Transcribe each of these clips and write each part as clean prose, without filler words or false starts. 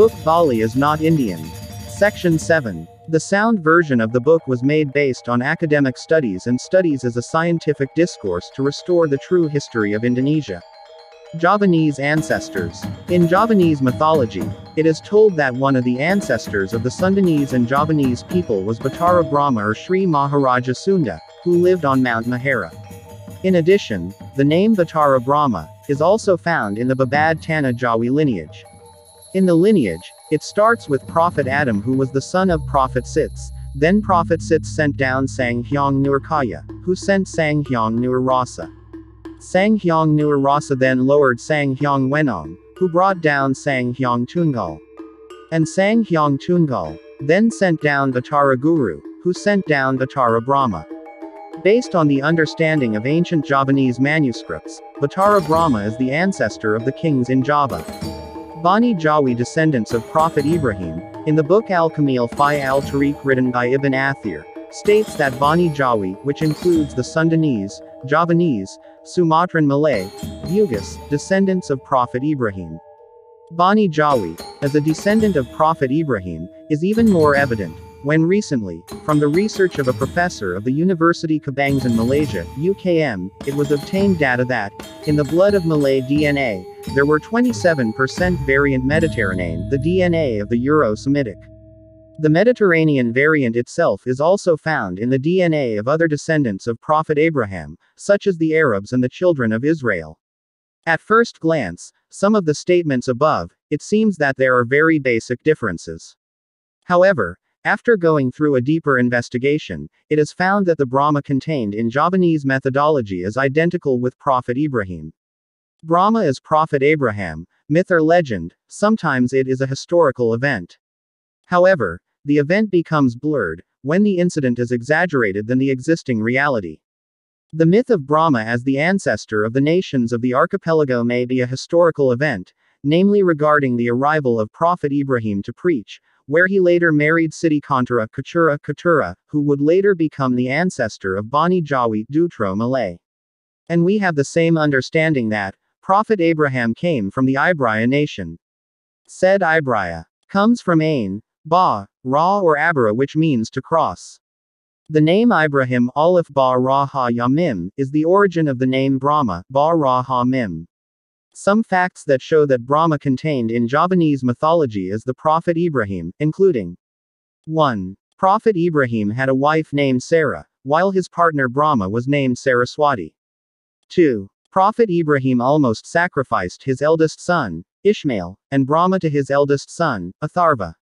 Book Bali is not Indian. Section 7. The sound version of the book was made based on academic studies and studies as a scientific discourse to restore the true history of Indonesia. Javanese ancestors. In Javanese mythology, it is told that one of the ancestors of the Sundanese and Javanese people was Batara Brahma or Sri Maharaja Sunda, who lived on Mount Mahara. In addition, the name Batara Brahma is also found in the Babad Tanah Jawi lineage. In the lineage, it starts with Prophet Adam, who was the son of Prophet Sits. Then Prophet Sits sent down Sang Hyang Nurkaya, who sent Sang Hyang Nur Rasa. Sang Hyang Nur Rasa then lowered Sang Hyang Wenong, who brought down Sang Hyang Tunggal. And Sang Hyang Tunggal then sent down Batara Guru, who sent down Batara Brahma. Based on the understanding of ancient Javanese manuscripts, Batara Brahma is the ancestor of the kings in Java. Bani Jawi, descendants of Prophet Ibrahim, in the book Al-Kamil fi al-Tariq written by Ibn Athir, states that Bani Jawi, which includes the Sundanese, Javanese, Sumatran Malay, Bugis, descendants of Prophet Ibrahim. Bani Jawi, as a descendant of Prophet Ibrahim, is even more evident, when recently, from the research of a professor of the University Kebangan Malaysia, UKM, it was obtained data that, in the blood of Malay DNA, there were 27% variant Mediterranean, the DNA of the Euro-Semitic. The Mediterranean variant itself is also found in the DNA of other descendants of Prophet Abraham, such as the Arabs and the children of Israel. At first glance, some of the statements above, it seems that there are very basic differences. However, after going through a deeper investigation, it is found that the Brahma contained in Javanese methodology is identical with Prophet Ibrahim. Brahma is Prophet Abraham, myth or legend, sometimes it is a historical event. However, the event becomes blurred when the incident is exaggerated than the existing reality. The myth of Brahma as the ancestor of the nations of the archipelago may be a historical event, namely regarding the arrival of Prophet Ibrahim to preach, where he later married Siti Kantara Ketura, who would later become the ancestor of Bani Jawi, Dutro Malay. And we have the same understanding that Prophet Abraham came from the Ibraya nation. Said Ibraya comes from Ain, Ba, Ra or Abara, which means to cross. The name Ibrahim Aleph Ba Ra Ha Ya Mim is the origin of the name Brahma, Ba Ra Ha Mim. Some facts that show that Brahma contained in Javanese mythology is the Prophet Ibrahim, including 1. Prophet Ibrahim had a wife named Sarah, while his partner Brahma was named Saraswati. 2. Prophet Ibrahim almost sacrificed his eldest son, Ishmael, and Brahma to his eldest son, Atharva.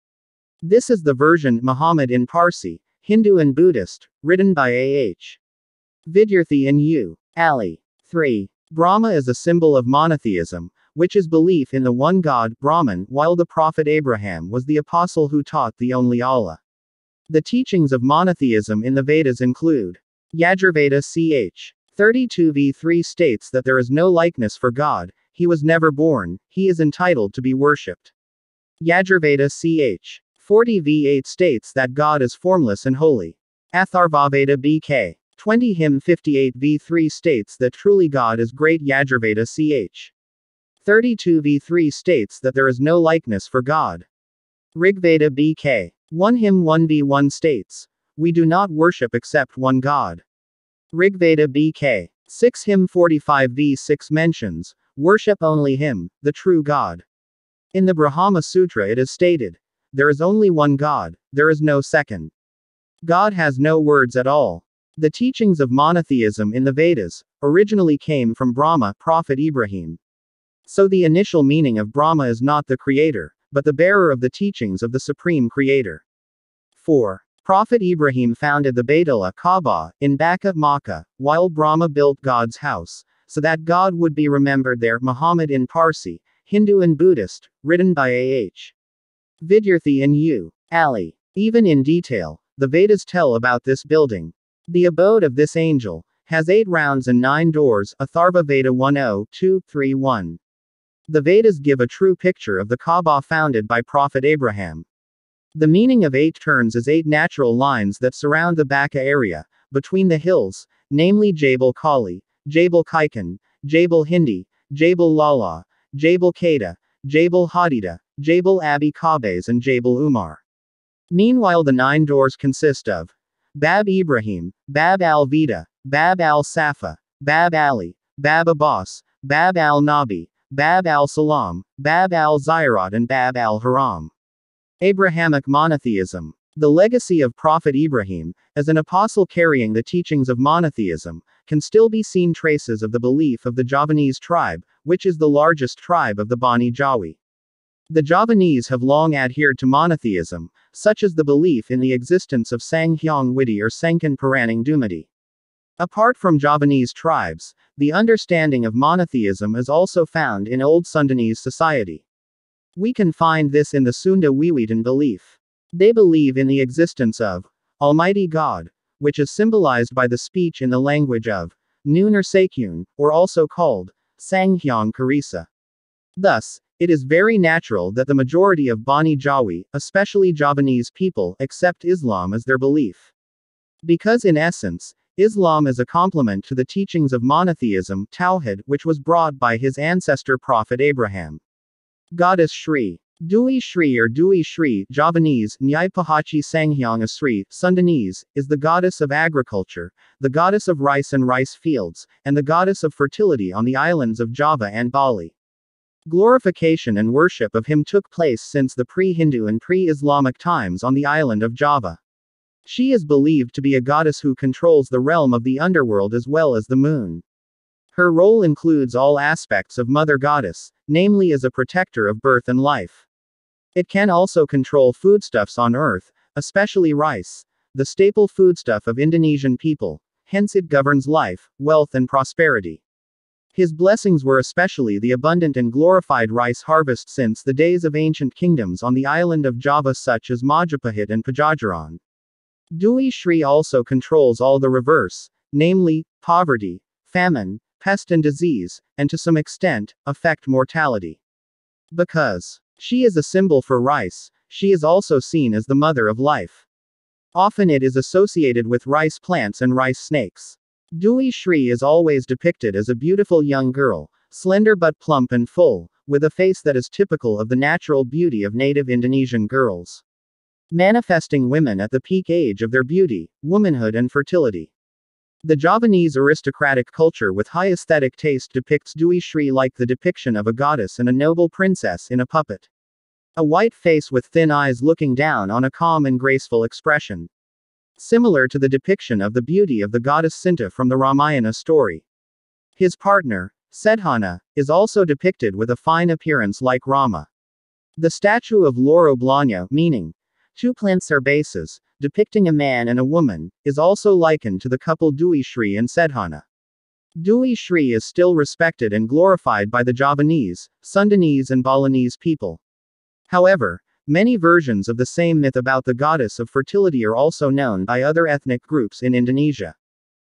This is the version Muhammad in Parsi, Hindu and Buddhist, written by A.H. Vidyarthi and U. Ali. 3. Brahma is a symbol of monotheism, which is belief in the one God, Brahman, while the Prophet Abraham was the apostle who taught the only Allah. The teachings of monotheism in the Vedas include Yajurveda ch. 32v3 states that there is no likeness for God, he was never born, he is entitled to be worshipped. Yajurveda ch. 40v8 states that God is formless and holy. Atharvaveda bk. 20 hymn 58v3 states that truly God is great. Yajurveda ch. 32v3 states that there is no likeness for God. Rigveda bk. 1 hymn 1v1 states, we do not worship except one God. Rigveda bk. 6 hymn 45v6 mentions, worship only him, the true God. In the Brahma Sutra it is stated, there is only one God, there is no second. God has no words at all. The teachings of monotheism in the Vedas originally came from Brahma, Prophet Ibrahim. So the initial meaning of Brahma is not the creator, but the bearer of the teachings of the supreme creator. 4. Prophet Ibrahim founded the Baitullah Kaaba in Makkah, while Brahma built God's house, so that God would be remembered there. Muhammad in Parsi, Hindu and Buddhist, written by A.H. Vidyarthi and U. Ali. Even in detail, the Vedas tell about this building. The abode of this angel has 8 rounds and 9 doors, Atharva Veda 10.2.3.1. The Vedas give a true picture of the Kaaba founded by Prophet Abraham. The meaning of 8 turns is 8 natural lines that surround the Bakka area, between the hills, namely Jabal Kali, Jabal Kaikan, Jabal Hindi, Jabal Lala, Jabal Kada, Jabal Hadida, Jabal Abi Kabes and Jabal Umar. Meanwhile the 9 doors consist of Bab Ibrahim, Bab al-Vida, Bab al-Safa, Bab Ali, Bab Abbas, Bab al-Nabi, Bab al-Salam, Bab al-Zairat and Bab al-Haram. Abrahamic monotheism. The legacy of Prophet Ibrahim, as an apostle carrying the teachings of monotheism, can still be seen traces of the belief of the Javanese tribe, which is the largest tribe of the Bani Jawi. The Javanese have long adhered to monotheism, such as the belief in the existence of Sang Hyang Widi or Sengkan Paranang Dumadi. Apart from Javanese tribes, the understanding of monotheism is also found in Old Sundanese society. We can find this in the Sunda Wiwitan belief. They believe in the existence of Almighty God, which is symbolized by the speech in the language of Noon or Sakyun, or also called Sanghyang Karisa. Thus, it is very natural that the majority of Bani Jawi, especially Javanese people, accept Islam as their belief. Because in essence, Islam is a complement to the teachings of monotheism, Tawhid, which was brought by his ancestor Prophet Abraham. Goddess Shri. Dui Shri or Dui Shri, Javanese, Nyai Pahachi Sanghyang Asri, Sundanese, is the goddess of agriculture, the goddess of rice and rice fields, and the goddess of fertility on the islands of Java and Bali. Glorification and worship of him took place since the pre-Hindu and pre-Islamic times on the island of Java. She is believed to be a goddess who controls the realm of the underworld as well as the moon. Her role includes all aspects of Mother Goddess, namely as a protector of birth and life. It can also control foodstuffs on earth, especially rice, the staple foodstuff of Indonesian people, hence it governs life, wealth and prosperity. His blessings were especially the abundant and glorified rice harvest since the days of ancient kingdoms on the island of Java such as Majapahit and Pajajaran. Dui Shri also controls all the reverse, namely, poverty, famine, pest and disease, and to some extent, affect mortality. Because she is a symbol for rice, she is also seen as the mother of life. Often it is associated with rice plants and rice snakes. Dui Shri is always depicted as a beautiful young girl, slender but plump and full, with a face that is typical of the natural beauty of native Indonesian girls. Manifesting women at the peak age of their beauty, womanhood and fertility. The Javanese aristocratic culture with high aesthetic taste depicts Dui Shri like the depiction of a goddess and a noble princess in a puppet. A white face with thin eyes looking down on a calm and graceful expression. Similar to the depiction of the beauty of the goddess Sinta from the Ramayana story. His partner, Sedhana, is also depicted with a fine appearance like Rama. The statue of Loro Blanya, meaning two plants are bases, depicting a man and a woman, is also likened to the couple Dui Shri and Sedhana. Dui Shri is still respected and glorified by the Javanese, Sundanese and Balinese people. However, many versions of the same myth about the goddess of fertility are also known by other ethnic groups in Indonesia.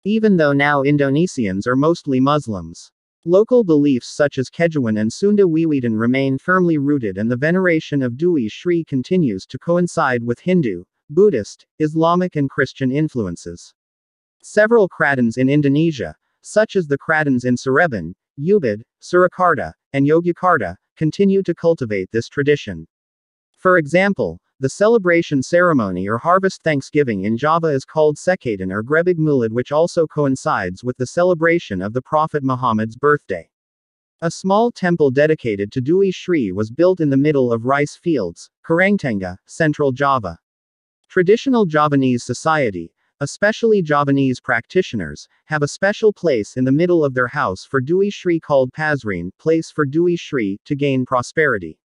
Even though now Indonesians are mostly Muslims. Local beliefs such as Kejawen and Sunda Wiwitan remain firmly rooted and the veneration of Dui Shri continues to coincide with Hindu, Buddhist, Islamic and Christian influences. Several kratons in Indonesia, such as the kratons in Cirebon, Ubud, Surakarta, and Yogyakarta, continue to cultivate this tradition. For example, the celebration ceremony or harvest thanksgiving in Java is called Sekatan or Grebig Mulid, which also coincides with the celebration of the Prophet Muhammad's birthday. A small temple dedicated to Dui Shri was built in the middle of rice fields, Karangtengah, Central Java. Traditional Javanese society, especially Javanese practitioners, have a special place in the middle of their house for Dui Shri called Pasreen, place for Dui Shri, to gain prosperity.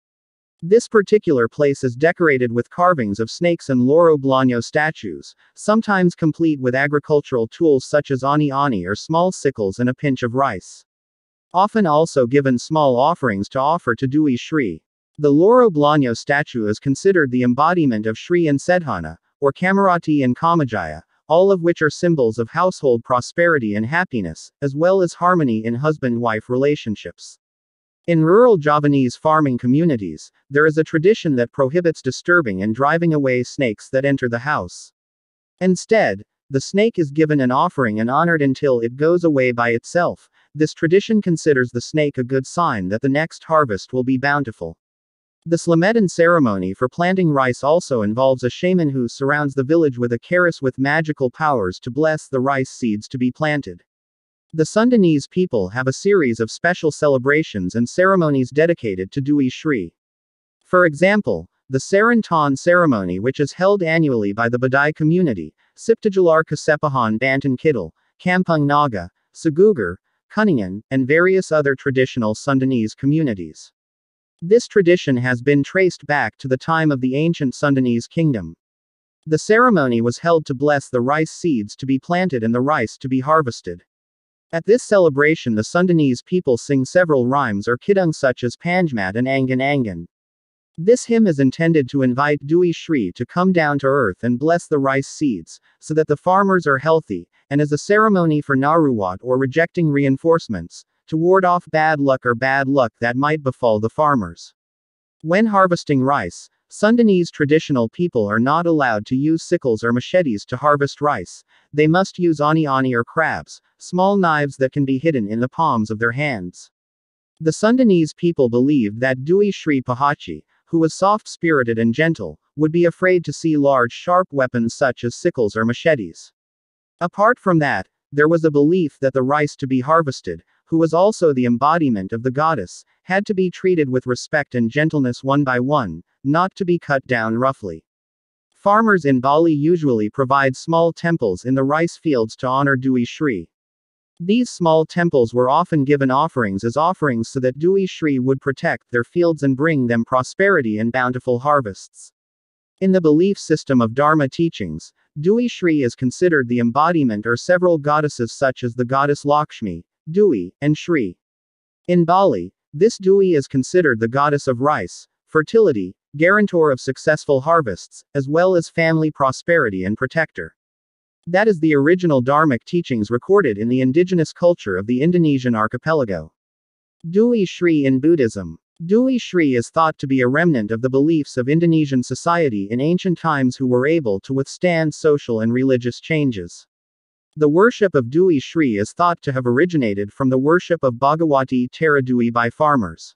This particular place is decorated with carvings of snakes and Loro Blanya statues, sometimes complete with agricultural tools such as ani ani or small sickles and a pinch of rice. often also given small offerings to offer to Dewi Shri. The Loro Blagno statue is considered the embodiment of Shri and Sedhana, or Kamarati and Kamajaya, all of which are symbols of household prosperity and happiness, as well as harmony in husband-wife relationships. In rural Javanese farming communities, there is a tradition that prohibits disturbing and driving away snakes that enter the house. Instead, the snake is given an offering and honored until it goes away by itself. This tradition considers the snake a good sign that the next harvest will be bountiful. The Slametan ceremony for planting rice also involves a shaman who surrounds the village with a charis with magical powers to bless the rice seeds to be planted. The Sundanese people have a series of special celebrations and ceremonies dedicated to Dewi Shri. For example, the Sarantan ceremony, which is held annually by the Badai community, Siptajalar Kasepahan Bantan Kidal, Kampung Naga, Segugar, Kuningan, and various other traditional Sundanese communities. This tradition has been traced back to the time of the ancient Sundanese kingdom. The ceremony was held to bless the rice seeds to be planted and the rice to be harvested. At this celebration, the Sundanese people sing several rhymes or kidung such as Panjmat and Angan Angan. This hymn is intended to invite Dewi Shri to come down to earth and bless the rice seeds, so that the farmers are healthy, and as a ceremony for Naruwat or rejecting reinforcements, to ward off bad luck that might befall the farmers. When harvesting rice, Sundanese traditional people are not allowed to use sickles or machetes to harvest rice. They must use ani or crabs, small knives that can be hidden in the palms of their hands. The Sundanese people believed that Dewi Shri Pahachi, who was soft-spirited and gentle, would be afraid to see large sharp weapons such as sickles or machetes. Apart from that, there was a belief that the rice to be harvested, who was also the embodiment of the goddess, had to be treated with respect and gentleness one by one, not to be cut down roughly. Farmers in Bali usually provide small temples in the rice fields to honor Dewi Shri. These small temples were often given offerings as offerings so that Dewi Shri would protect their fields and bring them prosperity and bountiful harvests. In the belief system of Dharma teachings, Dewi Shri is considered the embodiment or several goddesses such as the goddess Lakshmi, Dewi, and Shri. In Bali, this Dewi is considered the goddess of rice, fertility, guarantor of successful harvests, as well as family prosperity and protector. That is the original Dharmic teachings recorded in the indigenous culture of the Indonesian archipelago. Dewi Shri in Buddhism. Dewi Shri is thought to be a remnant of the beliefs of Indonesian society in ancient times who were able to withstand social and religious changes. The worship of Dewi Shri is thought to have originated from the worship of Bhagawati Tara Dewi by farmers.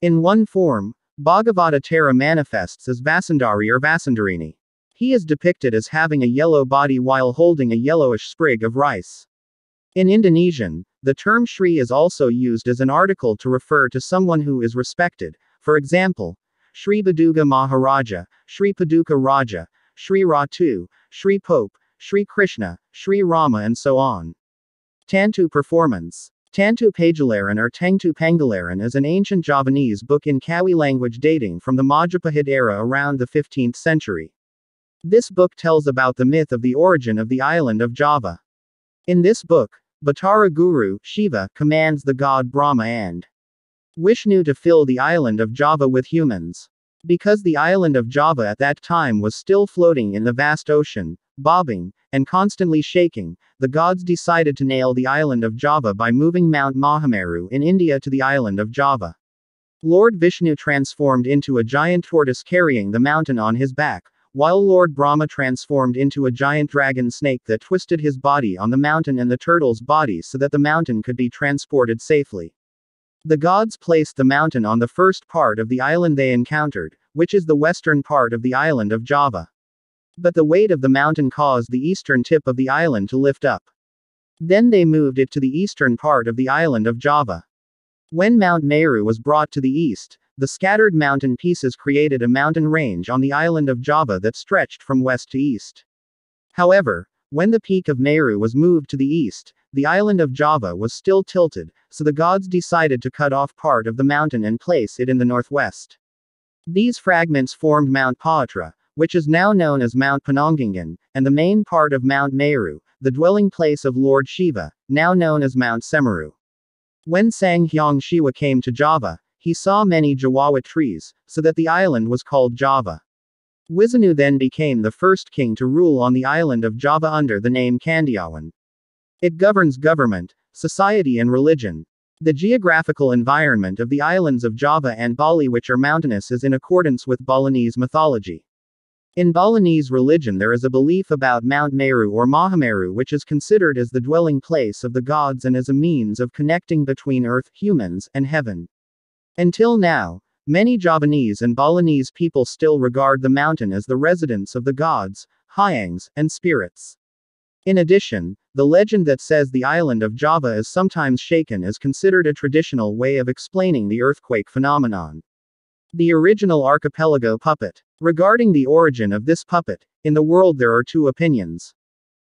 In one form, Bhagavata Tara manifests as Vasundari or Vasundarini. He is depicted as having a yellow body while holding a yellowish sprig of rice. In Indonesian, the term Shri is also used as an article to refer to someone who is respected. For example, Shri Baduga Maharaja, Shri Paduka Raja, Shri Ratu, Shri Pope, Shri Krishna, Shri Rama, and so on. Tantu Performance. Tantu Pagalaran or Tangtu Pangalaran is an ancient Javanese book in Kawi language dating from the Majapahit era around the 15th century. This book tells about the myth of the origin of the island of Java. In this book, Batara Guru, Shiva, commands the god Brahma and Vishnu to fill the island of Java with humans. Because the island of Java at that time was still floating in the vast ocean, bobbing, and constantly shaking, the gods decided to nail the island of Java by moving Mount Mahameru in India to the island of Java. Lord Vishnu transformed into a giant tortoise carrying the mountain on his back, while Lord Brahma transformed into a giant dragon snake that twisted his body on the mountain and the turtle's body so that the mountain could be transported safely. The gods placed the mountain on the first part of the island they encountered, which is the western part of the island of Java. But the weight of the mountain caused the eastern tip of the island to lift up. Then they moved it to the eastern part of the island of Java. When Mount Meru was brought to the east, the scattered mountain pieces created a mountain range on the island of Java that stretched from west to east. However, when the peak of Meru was moved to the east, the island of Java was still tilted, so the gods decided to cut off part of the mountain and place it in the northwest. These fragments formed Mount Paatra, which is now known as Mount Penanggungan, and the main part of Mount Meru, the dwelling place of Lord Shiva, now known as Mount Semeru. When Sang Hyang Shiwa came to Java, he saw many Jawawa trees, so that the island was called Java. Wisanu then became the first king to rule on the island of Java under the name Kandiawan. It governs government, society and religion. The geographical environment of the islands of Java and Bali, which are mountainous, is in accordance with Balinese mythology. In Balinese religion there is a belief about Mount Meru or Mahameru, which is considered as the dwelling place of the gods and as a means of connecting between earth, humans, and heaven. Until now, many Javanese and Balinese people still regard the mountain as the residence of the gods, Hyangs, and spirits. In addition, the legend that says the island of Java is sometimes shaken is considered a traditional way of explaining the earthquake phenomenon. The original archipelago puppet. Regarding the origin of this puppet, in the world there are two opinions.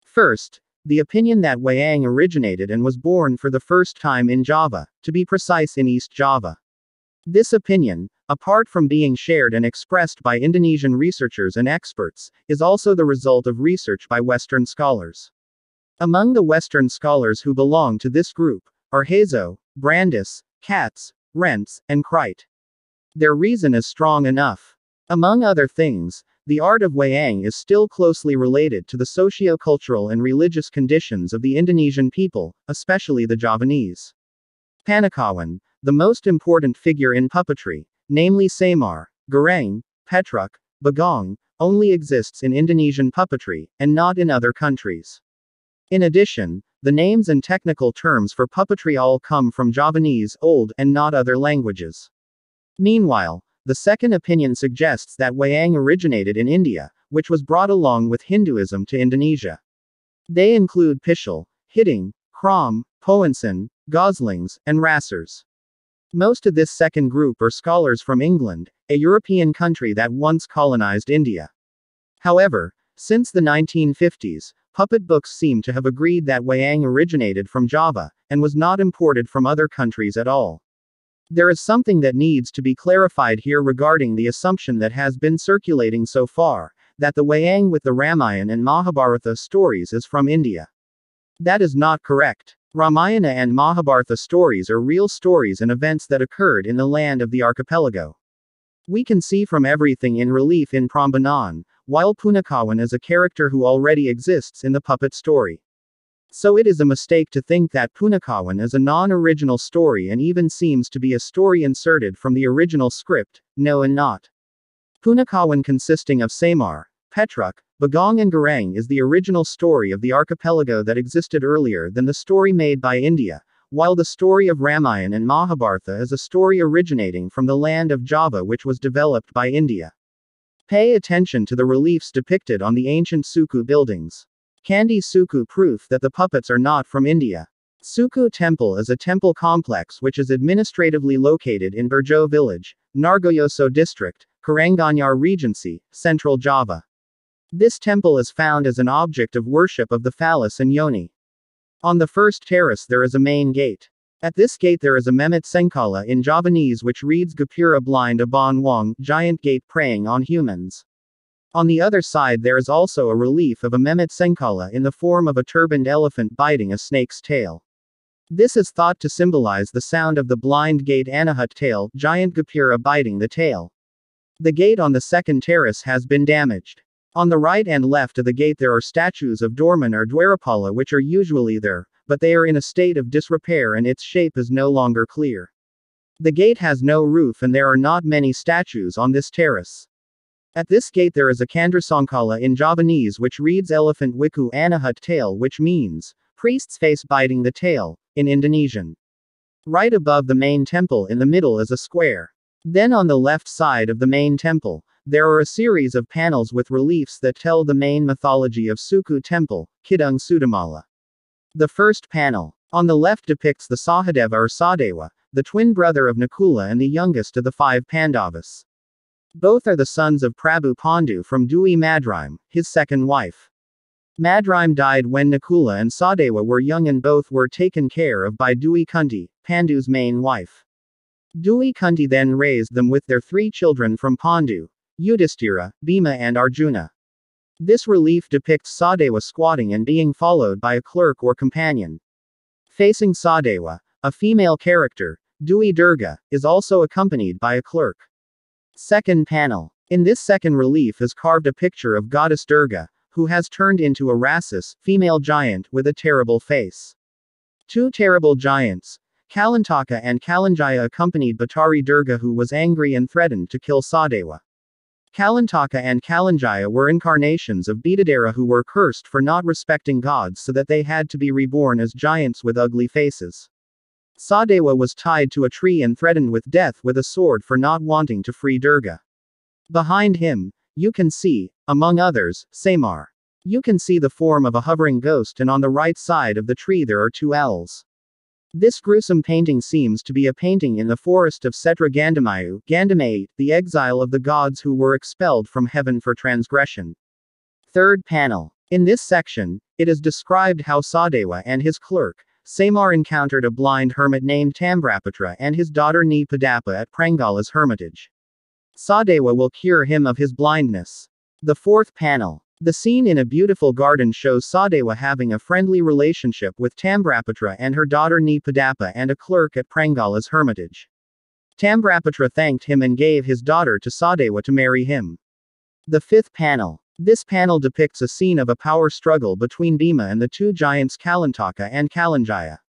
First, the opinion that wayang originated and was born for the first time in Java, to be precise in East Java. This opinion, apart from being shared and expressed by Indonesian researchers and experts, is also the result of research by Western scholars. Among the Western scholars who belong to this group are Hazo, Brandis, Katz, Rentz, and Kreit. Their reason is strong enough. Among other things, the art of wayang is still closely related to the socio-cultural and religious conditions of the Indonesian people, especially the Javanese. Panakawan, the most important figure in puppetry, namely Semar, Gereng, Petruk, Bagong, only exists in Indonesian puppetry, and not in other countries. In addition, the names and technical terms for puppetry all come from Javanese, Old, and not other languages. Meanwhile, the second opinion suggests that wayang originated in India, which was brought along with Hinduism to Indonesia. They include Pishal, Hitting, Krom, Poensen, Goslings, and Rassers. Most of this second group are scholars from England, a European country that once colonized India. However, since the 1950s, puppet books seem to have agreed that wayang originated from Java, and was not imported from other countries at all. There is something that needs to be clarified here regarding the assumption that has been circulating so far, that the wayang with the Ramayana and Mahabharata stories is from India. That is not correct. Ramayana and Mahabharata stories are real stories and events that occurred in the land of the archipelago. We can see from everything in relief in Prambanan, while Punakawan is a character who already exists in the puppet story. So it is a mistake to think that Punakawan is a non-original story and even seems to be a story inserted from the original script, no and not. Punakawan, consisting of Semar, Petruk, Bagong and Gereng, is the original story of the archipelago that existed earlier than the story made by India, while the story of Ramayana and Mahabharata is a story originating from the land of Java which was developed by India. Pay attention to the reliefs depicted on the ancient Suku buildings. Candi Suku, proof that the puppets are not from India. Suku Temple is a temple complex which is administratively located in Berjo village, Nargoyoso district, Karanganyar Regency, Central Java. This temple is found as an object of worship of the phallus and yoni. On the first terrace there is a main gate. At this gate there is a Mehmet Sengkala in Javanese which reads Gapura blind Abon Wong, giant gate preying on humans. On the other side there is also a relief of a Mehmet Sengkala in the form of a turbaned elephant biting a snake's tail. This is thought to symbolize the sound of the blind gate Anahut tail, giant Gapura biting the tail. The gate on the second terrace has been damaged. On the right and left of the gate there are statues of Dorman or Dwarapala which are usually there, but they are in a state of disrepair and its shape is no longer clear. The gate has no roof and there are not many statues on this terrace. At this gate there is a Kandrasangkala in Javanese which reads Elephant Wiku Anahut tail, which means priest's face biting the tail, in Indonesian. Right above the main temple in the middle is a square. Then on the left side of the main temple, there are a series of panels with reliefs that tell the main mythology of Suku Temple, Kidung Sudamala. The first panel, on the left, depicts the Sahadeva or Sadewa, the twin brother of Nakula and the youngest of the 5 Pandavas. Both are the sons of Prabhu Pandu from Dwi Madrime, his second wife. Madrime died when Nakula and Sadewa were young and both were taken care of by Dwi Kunti, Pandu's main wife. Dwi Kunti then raised them with their 3 children from Pandu, Yudhishthira, Bhima and Arjuna. This relief depicts Sadewa squatting and being followed by a clerk or companion. Facing Sadewa, a female character, Dewi Durga, is also accompanied by a clerk. Second panel. In this second relief is carved a picture of goddess Durga, who has turned into a Rasis, female giant with a terrible face. Two terrible giants, Kalantaka and Kalanjaya, accompanied Batari Durga, who was angry and threatened to kill Sadewa. Kalantaka and Kalanjaya were incarnations of Bidadara who were cursed for not respecting gods, so that they had to be reborn as giants with ugly faces. Sadewa was tied to a tree and threatened with death with a sword for not wanting to free Durga. Behind him, you can see, among others, Samar. You can see the form of a hovering ghost, and on the right side of the tree there are two owls. This gruesome painting seems to be a painting in the forest of Setra Gandamayu, Gandamayi, the exile of the gods who were expelled from heaven for transgression. Third panel. In this section, it is described how Sadewa and his clerk, Samar, encountered a blind hermit named Tambrapatra and his daughter Ni Padapa at Prangala's hermitage. Sadewa will cure him of his blindness. The fourth panel. The scene in a beautiful garden shows Sadewa having a friendly relationship with Tambrapatra and her daughter Ni Padapa and a clerk at Prangala's hermitage. Tambrapatra thanked him and gave his daughter to Sadewa to marry him. The fifth panel. This panel depicts a scene of a power struggle between Bhima and the two giants Kalantaka and Kalanjaya.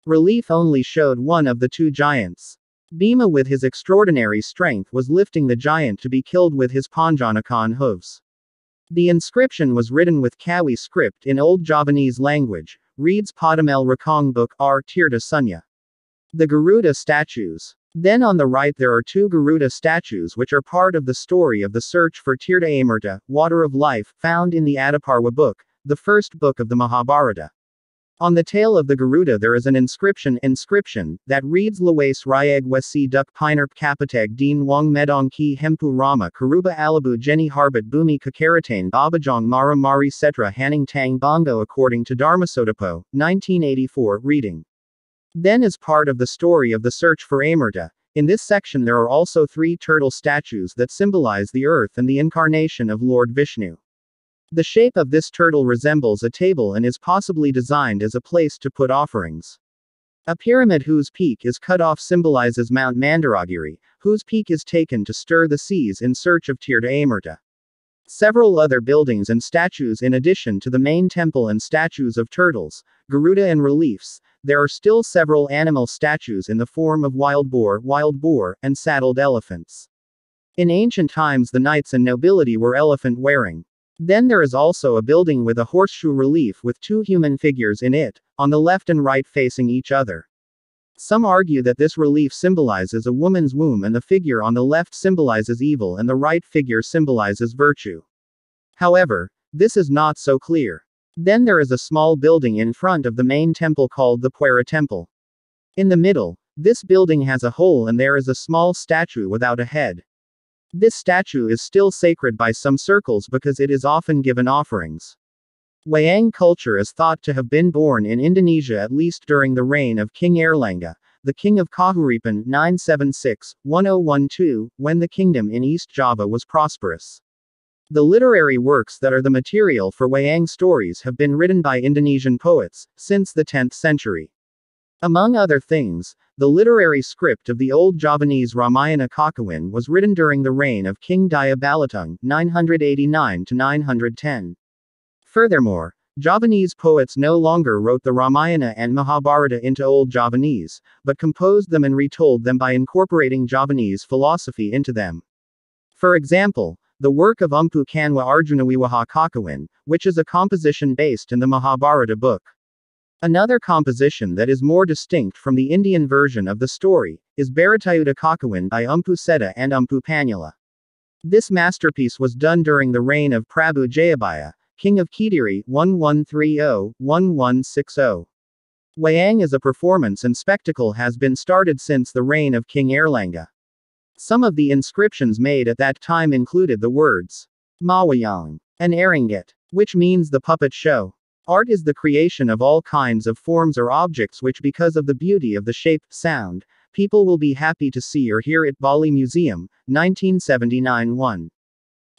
Relief only showed one of the two giants. Bhima, with his extraordinary strength, was lifting the giant to be killed with his Panjanakan hooves. The inscription was written with Kawi script in Old Javanese language, reads Padamel Rakong Book R. Tirta Sunya. The Garuda statues. Then on the right there are two Garuda statues which are part of the story of the search for Tirtha Amrita, water of life, found in the Adiparva book, the first book of the Mahabharata. On the tail of the Garuda there is an inscription that reads Lawais Ryeg Wesi Duk Pinerp Kapateg Dean Wang Medong Ki Hempu Rama Karuba Alabu Jenny Harbat Bumi Kakaratain Babajong Mara Mari Setra Hanning Tang Bongo, according to Dharmasodapo, 1984, reading. Then, as part of the story of the search for Amrita, in this section there are also three turtle statues that symbolize the earth and the incarnation of Lord Vishnu. The shape of this turtle resembles a table and is possibly designed as a place to put offerings. A pyramid whose peak is cut off symbolizes Mount Mandaragiri, whose peak is taken to stir the seas in search of Tirtha Amrita. Several other buildings and statues in addition to the main temple and statues of turtles, Garuda and reliefs, there are still several animal statues in the form of wild boar, and saddled elephants. In ancient times the knights and nobility were elephant-wearing. Then there is also a building with a horseshoe relief with two human figures in it, on the left and right facing each other. Some argue that this relief symbolizes a woman's womb and the figure on the left symbolizes evil and the right figure symbolizes virtue. However, this is not so clear. Then there is a small building in front of the main temple called the Puera Temple. In the middle, this building has a hole and there is a small statue without a head. This statue is still sacred by some circles because it is often given offerings. Wayang culture is thought to have been born in Indonesia at least during the reign of King Airlangga, the king of Kahuripan 976-1012, when the kingdom in East Java was prosperous. The literary works that are the material for Wayang stories have been written by Indonesian poets since the 10th century. Among other things, the literary script of the Old Javanese Ramayana Kakawin was written during the reign of King Daya Balatung 989-910. Furthermore, Javanese poets no longer wrote the Ramayana and Mahabharata into Old Javanese, but composed them and retold them by incorporating Javanese philosophy into them. For example, the work of Umpu Kanwa Arjunawiwaha Kakawin, which is a composition based in the Mahabharata book. Another composition that is more distinct from the Indian version of the story, is Bharatayuddha Kakawin by Umpu Seta and Umpu Panula. This masterpiece was done during the reign of Prabu Jayabaya, King of Kediri 1130-1160. Wayang as a performance and spectacle has been started since the reign of King Airlangga. Some of the inscriptions made at that time included the words Mawayang and Arangat, which means the puppet show. Art is the creation of all kinds of forms or objects which, because of the beauty of the shape, sound, people will be happy to see or hear at Bali Museum, 1979-1.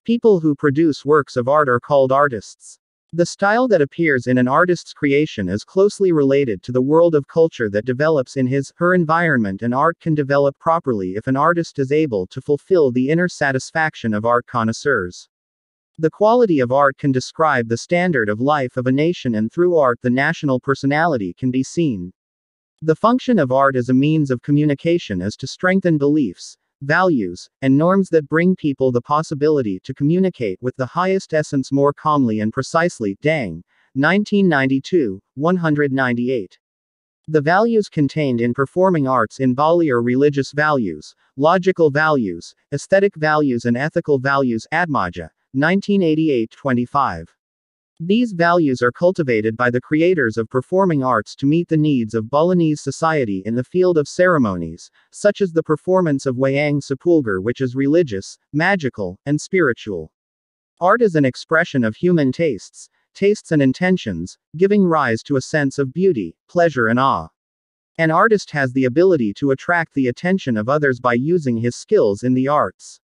People who produce works of art are called artists. The style that appears in an artist's creation is closely related to the world of culture that develops in his/her environment, and art can develop properly if an artist is able to fulfill the inner satisfaction of art connoisseurs. The quality of art can describe the standard of life of a nation, and through art the national personality can be seen. The function of art as a means of communication is to strengthen beliefs, values, and norms that bring people the possibility to communicate with the highest essence more calmly and precisely. Dang. 1992, 198. The values contained in performing arts in Bali are religious values, logical values, aesthetic values, and ethical values. Atmaja, 1988, 25. These values are cultivated by the creators of performing arts to meet the needs of Balinese society in the field of ceremonies, such as the performance of Wayang Sepulgar, which is religious, magical, and spiritual. Art is an expression of human tastes and intentions, giving rise to a sense of beauty, pleasure, and awe. An artist has the ability to attract the attention of others by using his skills in the arts.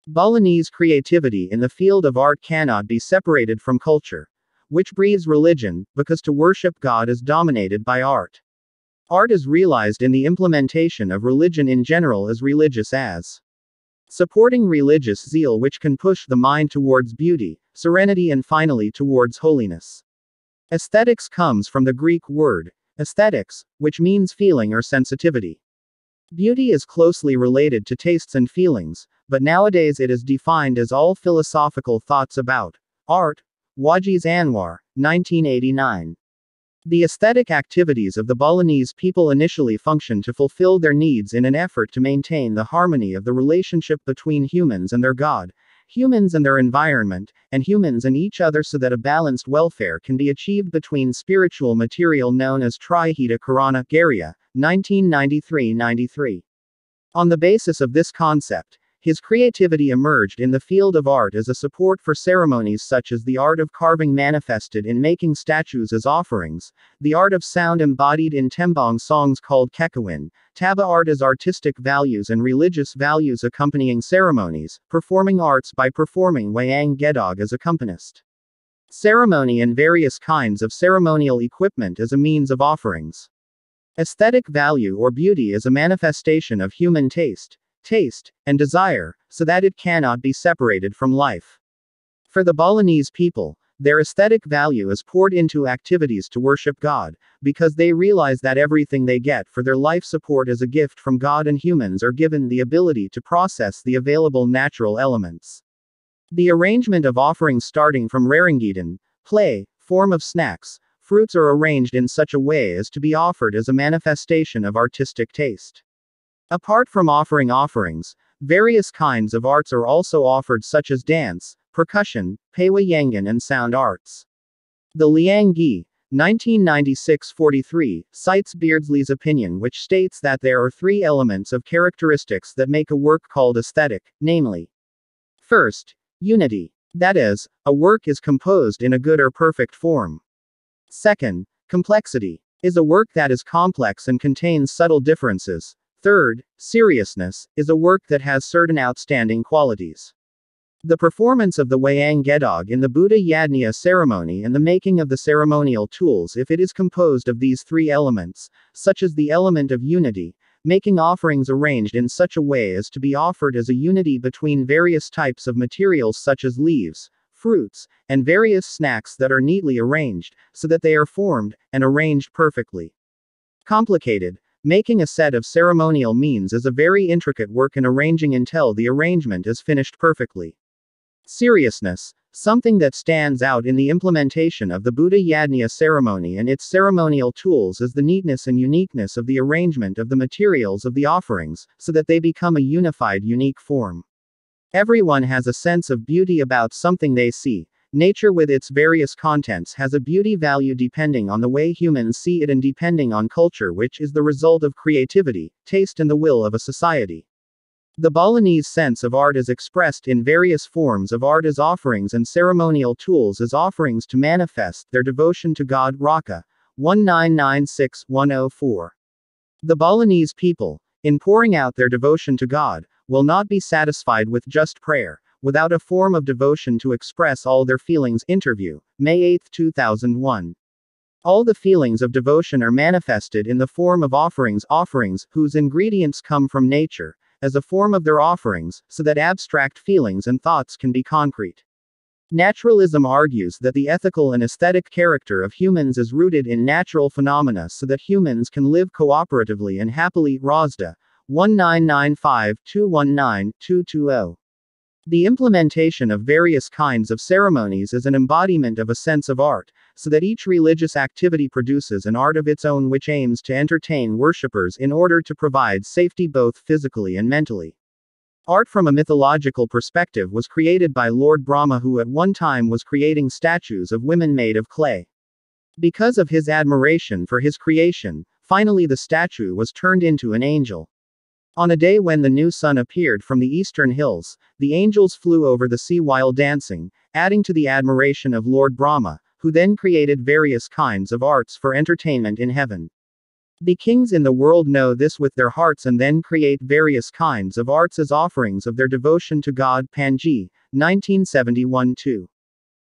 Balinese creativity in the field of art cannot be separated from culture, which breathes religion, because to worship God is dominated by art. Art is realized in the implementation of religion in general as religious as supporting religious zeal, which can push the mind towards beauty, serenity, and finally towards holiness. Aesthetics comes from the Greek word aesthetics, which means feeling or sensitivity. Beauty is closely related to tastes and feelings, but nowadays it is defined as all philosophical thoughts about art. Wajiz Anwar, 1989. The aesthetic activities of the Balinese people initially function to fulfill their needs in an effort to maintain the harmony of the relationship between humans and their God, humans and their environment, and humans and each other, so that a balanced welfare can be achieved between spiritual material known as Trihita Karana. Garia, 1993-93. On the basis of this concept, his creativity emerged in the field of art as a support for ceremonies such as the art of carving manifested in making statues as offerings, the art of sound embodied in tembang songs called kekawin, taba art as artistic values and religious values accompanying ceremonies, performing arts by performing wayang gedog as accompanist. Ceremony and various kinds of ceremonial equipment as a means of offerings. Aesthetic value or beauty is a manifestation of human taste, and desire, so that it cannot be separated from life. For the Balinese people, their aesthetic value is poured into activities to worship God, because they realize that everything they get for their life support is a gift from God, and humans are given the ability to process the available natural elements. The arrangement of offerings starting from raringidan, play, form of snacks, fruits are arranged in such a way as to be offered as a manifestation of artistic taste. Apart from offering offerings, various kinds of arts are also offered, such as dance, percussion, peiwayangan, and sound arts. The Liang Gi, 1996-43, cites Beardsley's opinion, which states that there are three elements of characteristics that make a work called aesthetic, namely: first, unity. That is, a work is composed in a good or perfect form. Second, complexity. Is a work that is complex and contains subtle differences. Third, seriousness, is a work that has certain outstanding qualities. The performance of the wayang gedog in the Buddha Yajna ceremony and the making of the ceremonial tools, if it is composed of these three elements, such as the element of unity, making offerings arranged in such a way as to be offered as a unity between various types of materials such as leaves, fruits, and various snacks that are neatly arranged, so that they are formed and arranged perfectly. Complicated. Making a set of ceremonial means is a very intricate work in arranging until the arrangement is finished perfectly. Seriousness. Something that stands out in the implementation of the Buddha Yajna ceremony and its ceremonial tools is the neatness and uniqueness of the arrangement of the materials of the offerings, so that they become a unified, unique form. Everyone has a sense of beauty about something they see. Nature with its various contents has a beauty value depending on the way humans see it and depending on culture, which is the result of creativity, taste, and the will of a society. The Balinese sense of art is expressed in various forms of art as offerings and ceremonial tools as offerings to manifest their devotion to God. Raka, 1996-104. The Balinese people, in pouring out their devotion to God, will not be satisfied with just prayer, without a form of devotion to express all their feelings. Interview, May 8, 2001. All the feelings of devotion are manifested in the form of offerings whose ingredients come from nature, as a form of their offerings, so that abstract feelings and thoughts can be concrete. Naturalism argues that the ethical and aesthetic character of humans is rooted in natural phenomena so that humans can live cooperatively and happily. Rosda, 1995-219-220. The implementation of various kinds of ceremonies is an embodiment of a sense of art, so that each religious activity produces an art of its own which aims to entertain worshippers in order to provide safety both physically and mentally. Art from a mythological perspective was created by Lord Brahma, who at one time was creating statues of women made of clay. Because of his admiration for his creation, finally the statue was turned into an angel. On a day when the new sun appeared from the eastern hills, the angels flew over the sea while dancing, adding to the admiration of Lord Brahma, who then created various kinds of arts for entertainment in heaven. The kings in the world know this with their hearts and then create various kinds of arts as offerings of their devotion to God. Panji, 1971-2.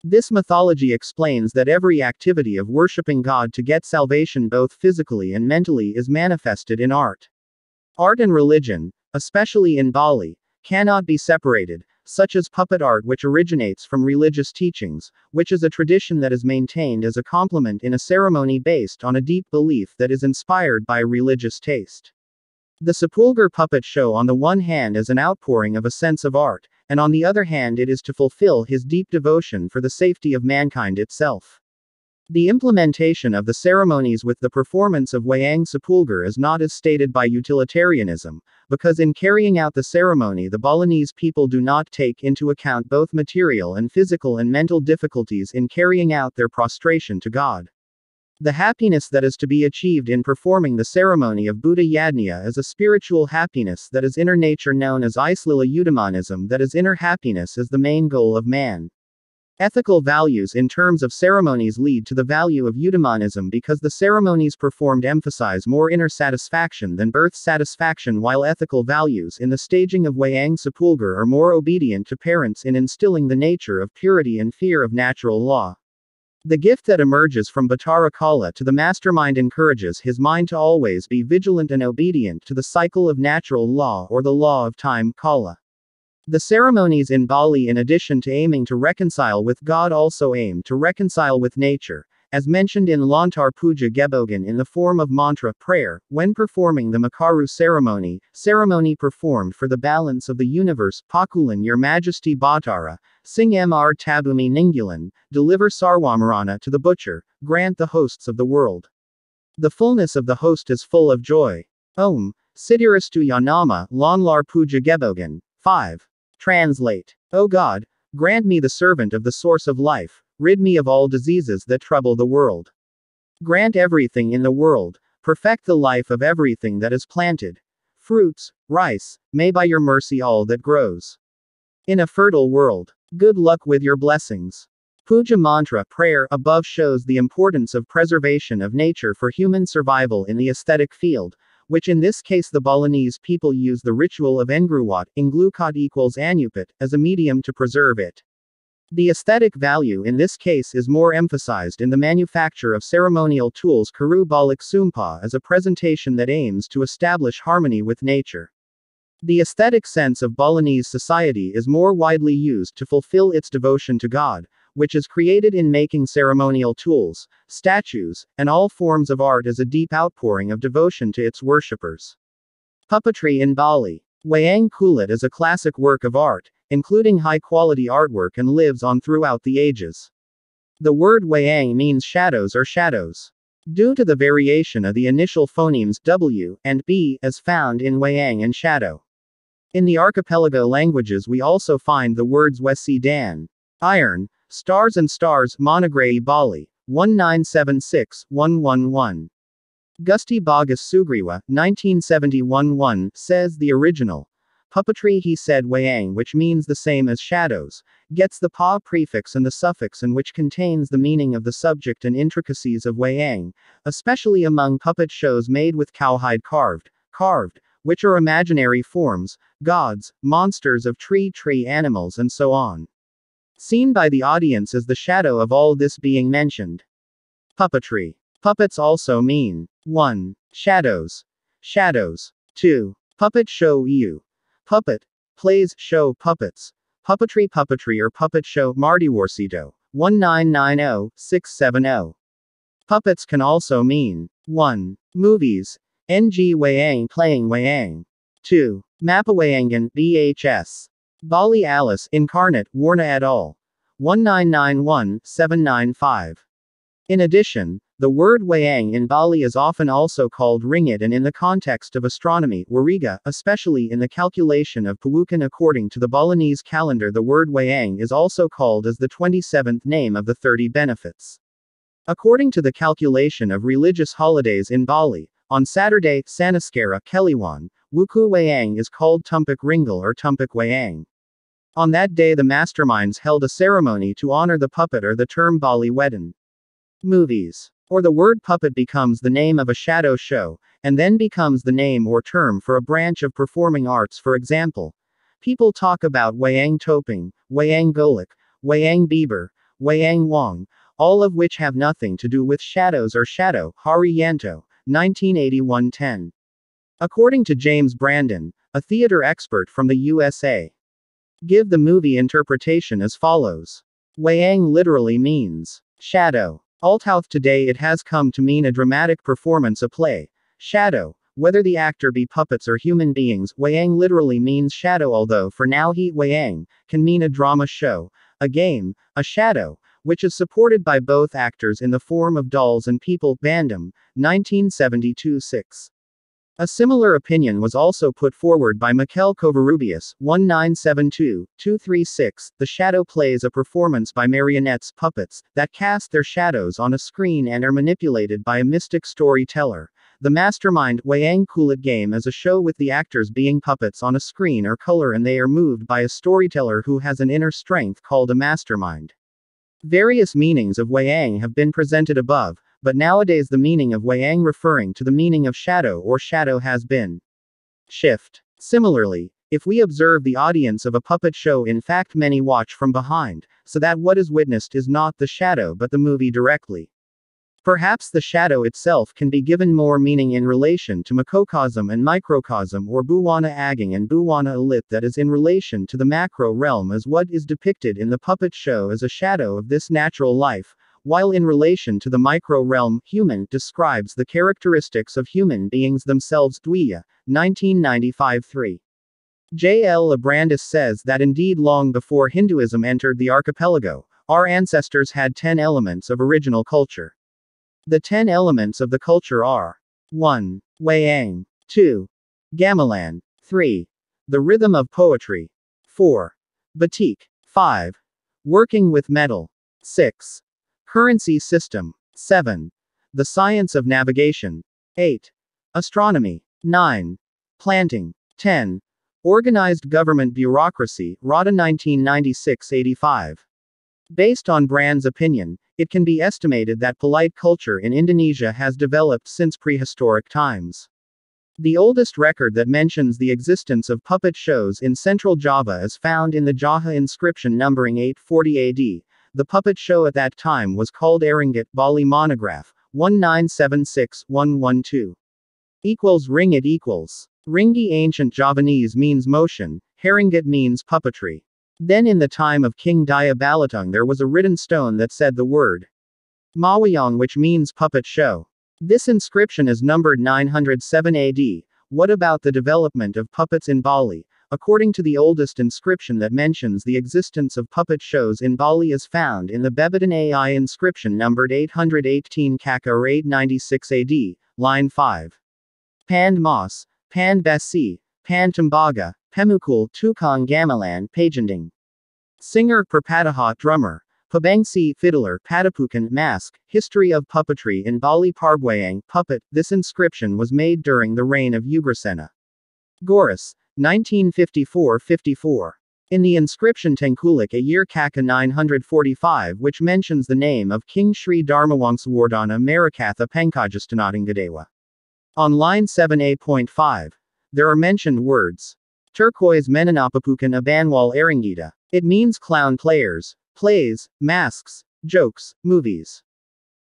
This mythology explains that every activity of worshipping God to get salvation both physically and mentally is manifested in art. Art and religion, especially in Bali, cannot be separated, such as puppet art, which originates from religious teachings, which is a tradition that is maintained as a complement in a ceremony based on a deep belief that is inspired by religious taste. The Sepulgar puppet show on the one hand is an outpouring of a sense of art, and on the other hand it is to fulfill his deep devotion for the safety of mankind itself. The implementation of the ceremonies with the performance of Wayang Sepulgar is not as stated by utilitarianism, because in carrying out the ceremony the Balinese people do not take into account both material and physical and mental difficulties in carrying out their prostration to God. The happiness that is to be achieved in performing the ceremony of Buddha Yajna is a spiritual happiness that is inner nature, known as Islila Eudemanism, that is inner happiness is the main goal of man. Ethical values in terms of ceremonies lead to the value of Eudemanism because the ceremonies performed emphasize more inner satisfaction than birth satisfaction, while ethical values in the staging of Wayang Sepulgar are more obedient to parents in instilling the nature of purity and fear of natural law. The gift that emerges from Batara Kala to the mastermind encourages his mind to always be vigilant and obedient to the cycle of natural law or the law of time, Kala. The ceremonies in Bali, in addition to aiming to reconcile with God, also aim to reconcile with nature, as mentioned in Lontar Puja Gebogan in the form of mantra prayer, when performing the Makaru ceremony performed for the balance of the universe. Pakulan Your Majesty Batara, Sing Mr Tabumi Ningulan, deliver Sarwamarana to the butcher, grant the hosts of the world. The fullness of the host is full of joy. Om, Siddhirastu Yanama, Lonlar Puja Gebogan. 5. Translate. O God, grant me the servant of the source of life, rid me of all diseases that trouble the world. Grant everything in the world, perfect the life of everything that is planted. Fruits, rice, may by your mercy all that grows. In a fertile world. Good luck with your blessings. Puja mantra prayer above shows the importance of preservation of nature for human survival in the aesthetic field, which in this case the Balinese people use the ritual of Engruwat, Inglukat equals Anupit, as a medium to preserve it. The aesthetic value in this case is more emphasized in the manufacture of ceremonial tools. Karu Balik Sumpa as a presentation that aims to establish harmony with nature. The aesthetic sense of Balinese society is more widely used to fulfill its devotion to God, which is created in making ceremonial tools, statues, and all forms of art as a deep outpouring of devotion to its worshippers. Puppetry in Bali. Wayang Kulit is a classic work of art, including high-quality artwork, and lives on throughout the ages. The word Wayang means shadows or shadows. Due to the variation of the initial phonemes W and B as found in Wayang and shadow. In the archipelago languages we also find the words Wesi Dan, iron, stars and stars. Monograhi Bali, 1976-111. Gusti Bagas Sugriwa, 1971-1, says the original puppetry, he said Wayang, which means the same as shadows, gets the pa prefix and the suffix and which contains the meaning of the subject and intricacies of Wayang, especially among puppet shows made with cowhide carved, which are imaginary forms, gods, monsters of tree animals and so on. Seen by the audience as the shadow of all this being mentioned. Puppetry. Puppets also mean 1. Shadows. Shadows. 2. Puppet show Puppet. Plays, show, puppets. Puppetry or puppet show Mardiwarsito. 1990-670. Puppets can also mean 1. Movies. Ng Wayang playing Wayang. 2. Mapawayangan BHS. Bali Alice Incarnate Warna et al. 1991-795. In addition, the word Wayang in Bali is often also called ringit, and in the context of astronomy, wariga, especially in the calculation of Pawukan according to the Balinese calendar, the word Wayang is also called as the 27th name of the 30 benefits. According to the calculation of religious holidays in Bali, on Saturday, Sanaskara Keliwan, Wuku Wayang is called Tumpak Ringal or Tumpak Wayang. On that day the masterminds held a ceremony to honor the puppet, or the term Bali Wedan. Movies. Or the word puppet becomes the name of a shadow show, and then becomes the name or term for a branch of performing arts. For example, people talk about Wayang Topeng, Wayang Golok, Wayang Bieber, Wayang Wong, all of which have nothing to do with shadows or shadow. Hari Yanto, 1981-10. According to James Brandon, a theater expert from the USA, give the movie interpretation as follows. Wayang literally means shadow. Although today it has come to mean a dramatic performance, a play. Shadow. Whether the actor be puppets or human beings, Wayang literally means shadow, although for now he, Wayang, can mean a drama show, a game, a shadow, which is supported by both actors in the form of dolls and people. Bandam, 1972-6. A similar opinion was also put forward by Mikel Covarrubias, 1972-236. The shadow plays a performance by marionettes, puppets, that cast their shadows on a screen and are manipulated by a mystic storyteller. The mastermind Wayang Kulit game is a show with the actors being puppets on a screen or color, and they are moved by a storyteller who has an inner strength called a mastermind. Various meanings of Wayang have been presented above, but nowadays the meaning of Wayang referring to the meaning of shadow or shadow has been shift. Similarly, if we observe the audience of a puppet show, in fact many watch from behind, so that what is witnessed is not the shadow but the movie directly. Perhaps the shadow itself can be given more meaning in relation to macrocosm and microcosm, or buwana agang and buwana alit, that is in relation to the macro realm as what is depicted in the puppet show as a shadow of this natural life, while in relation to the micro realm, human, describes the characteristics of human beings themselves. Dwiya, 1995-3. J. L. Labrandis says that indeed long before Hinduism entered the archipelago, our ancestors had 10 elements of original culture. The 10 elements of the culture are 1. Wayang. 2. Gamelan. 3. The rhythm of poetry. 4. Batik. 5. Working with metal. 6. Currency system. 7. The science of navigation. 8. Astronomy. 9. Planting. 10. Organized government bureaucracy. Rada 1996-85. Based on Brand's opinion, it can be estimated that polite culture in Indonesia has developed since prehistoric times. The oldest record that mentions the existence of puppet shows in Central Java is found in the Jaha inscription numbering 840 AD. The puppet show at that time was called Aringgit. Bali Monograph, 1976-112. Ringgit equals. Ringgi ancient Javanese means motion, Haringgit means puppetry. Then in the time of King Daya Balatung there was a written stone that said the word Mawayang, which means puppet show. This inscription is numbered 907 AD. What about the development of puppets in Bali? According to the oldest inscription that mentions the existence of puppet shows in Bali is found in the Bebetan Ai inscription numbered 818 Kaka or 896 AD, line 5. Pand Mas, Pand Besi, Pand Tembaga, Pemukul Tukang Gamelan Pajanding. Singer Perpataha drummer. Pabangsi fiddler Patapukan mask. History of puppetry in Bali. Parbwayang puppet. This inscription was made during the reign of Ugrasena. Goris, 1954-54. In the inscription Tengkulik a year Kaka 945, which mentions the name of King Sri Dharmawangsawardhana Marakatha Pankajastanatangadewa. On line 7a.5. there are mentioned words. Turquoise menanapapukan abanwal aringita. It means clown players, plays, masks, jokes, movies.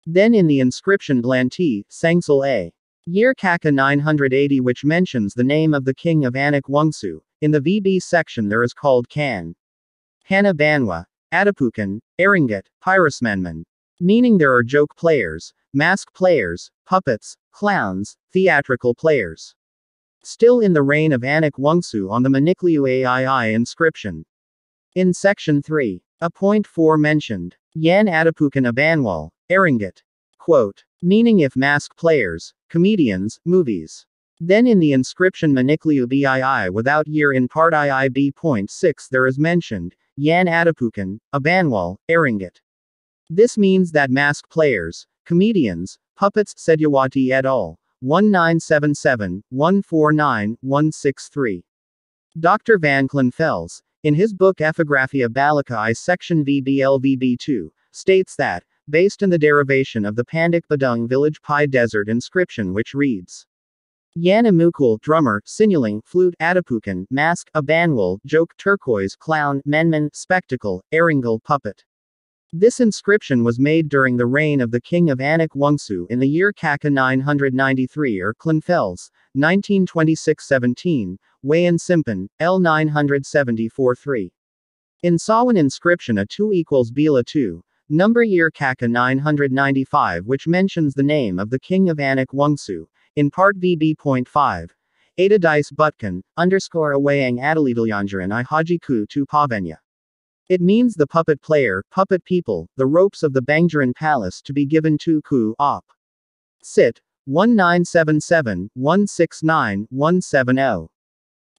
Then in the inscription Blanti, Sangsal A. Year Kaka 980 which mentions the name of the king of Anak Wangsu, in the VB section there is called Kan. Hana Banwa, Adapukan, Aringat, Pyrosmanman. Meaning there are joke players, mask players, puppets, clowns, theatrical players. Still in the reign of Anak Wangsu on the Manikliu Aii inscription. In section 3, a point 4 mentioned, Yan Adapukan Abanwal, Aringat. Quote. Meaning if mask players, comedians, movies. Then in the inscription Manikliu Bii without year in part IIB.6 there is mentioned, Yan Adapukan, Abanwal, Aringat. This means that mask players, comedians, puppets Sedyawati et al. 1977, 149, 163. Dr. Van Klenfels, in his book Epigraphia Balika I section VBLVB2, states that, based on the derivation of the Pandik Badung village Pi desert inscription which reads, Yan Amukul, drummer, sinuling, flute, Adapukan, mask, Abanwal, joke, turquoise, clown, menman, spectacle, Aringal, puppet. This inscription was made during the reign of the king of Anak Wangsu in the year Kaka 993 or Klenfels, 1926-17, Wayan Simpan, L 974-3. In Sawan inscription a 2 equals Bila 2, number year Kaka 995 which mentions the name of the king of Anak Wangsu, in part VB.5, Ada Dice Butkan, underscore Awayang Adalidalyanjaran I Haji Ku tu Pavenya. It means the puppet player, puppet people, the ropes of the Bangjaran palace to be given to Ku Op. Sit. 1977, 169, 170.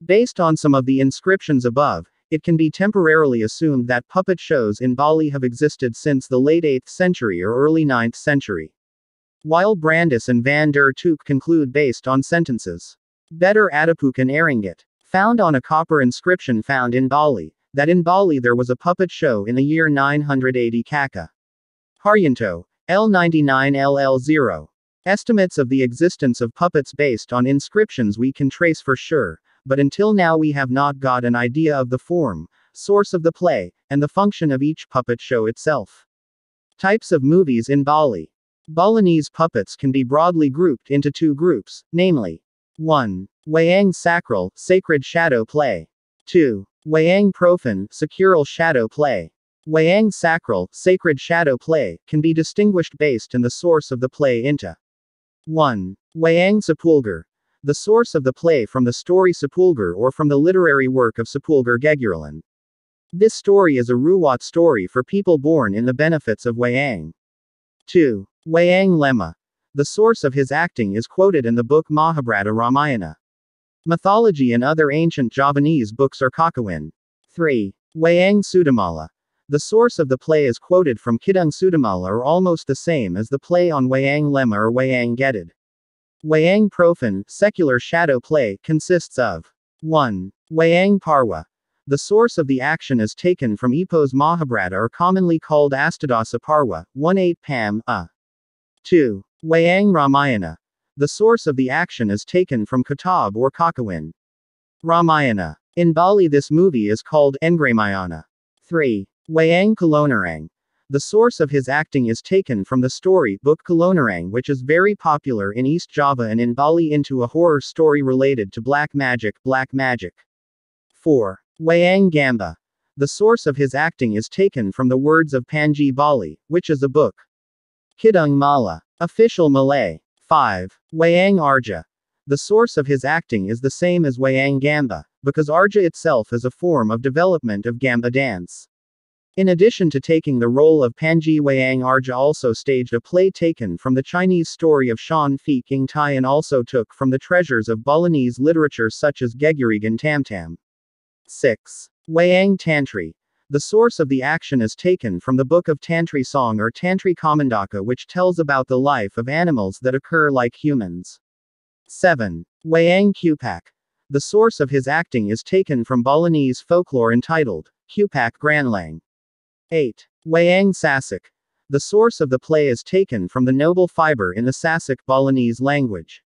Based on some of the inscriptions above, it can be temporarily assumed that puppet shows in Bali have existed since the late 8th century or early 9th century. While Brandis and van der Took conclude based on sentences. Better Adapukan Aringat. Found on a copper inscription found in Bali, that in Bali there was a puppet show in the year 980 Kaka. Haryanto, L99LL0. Estimates of the existence of puppets based on inscriptions we can trace for sure, but until now we have not got an idea of the form, source of the play, and the function of each puppet show itself. Types of movies in Bali. Balinese puppets can be broadly grouped into 2 groups, namely 1. Wayang Sakral, sacred shadow play. 2. Wayang Profan, secural shadow play. Wayang Sakral, sacred shadow play, can be distinguished based on the source of the play into 1. Wayang Sepulgar. The source of the play from the story Sepulgar or from the literary work of Sepulgar Geguralan. This story is a Ruwat story for people born in the benefits of Wayang. 2. Wayang Lemma. The source of his acting is quoted in the book Mahabharata Ramayana. Mythology and other ancient Javanese books are Kakawin. 3. Wayang Sudamala. The source of the play is quoted from Kidung Sudamala or almost the same as the play on Wayang Lemma or Wayang Gedid. Wayang Profan, secular shadow play, consists of 1. Wayang Parwa. The source of the action is taken from Ipoh's Mahabharata or commonly called Astadasa Parwa, 1-8 Pam, 2. Wayang Ramayana. The source of the action is taken from Kitab or Kakawin. Ramayana. In Bali this movie is called Engramayana. 3. Wayang Kalonarang. The source of his acting is taken from the story book Kalonarang which is very popular in East Java and in Bali into a horror story related to black magic. 4. Wayang Gamba. The source of his acting is taken from the words of Panji Bali, which is a book. Kidung Mala. Official Malay. 5. Wayang Arja. The source of his acting is the same as Wayang Gamba, because Arja itself is a form of development of Gamba dance. In addition to taking the role of Panji, Wayang Arja also staged a play taken from the Chinese story of Shan Fi King Tai and also took from the treasures of Balinese literature such as Gegurigan Tamtam. 6. Wayang Tantri. The source of the action is taken from the book of Tantri Song or Tantri Kamandaka which tells about the life of animals that occur like humans. 7. Wayang Kupak. The source of his acting is taken from Balinese folklore entitled Kupak Granlang. 8. Wayang Sasak. The source of the play is taken from the noble fiber in the Sasak Balinese language.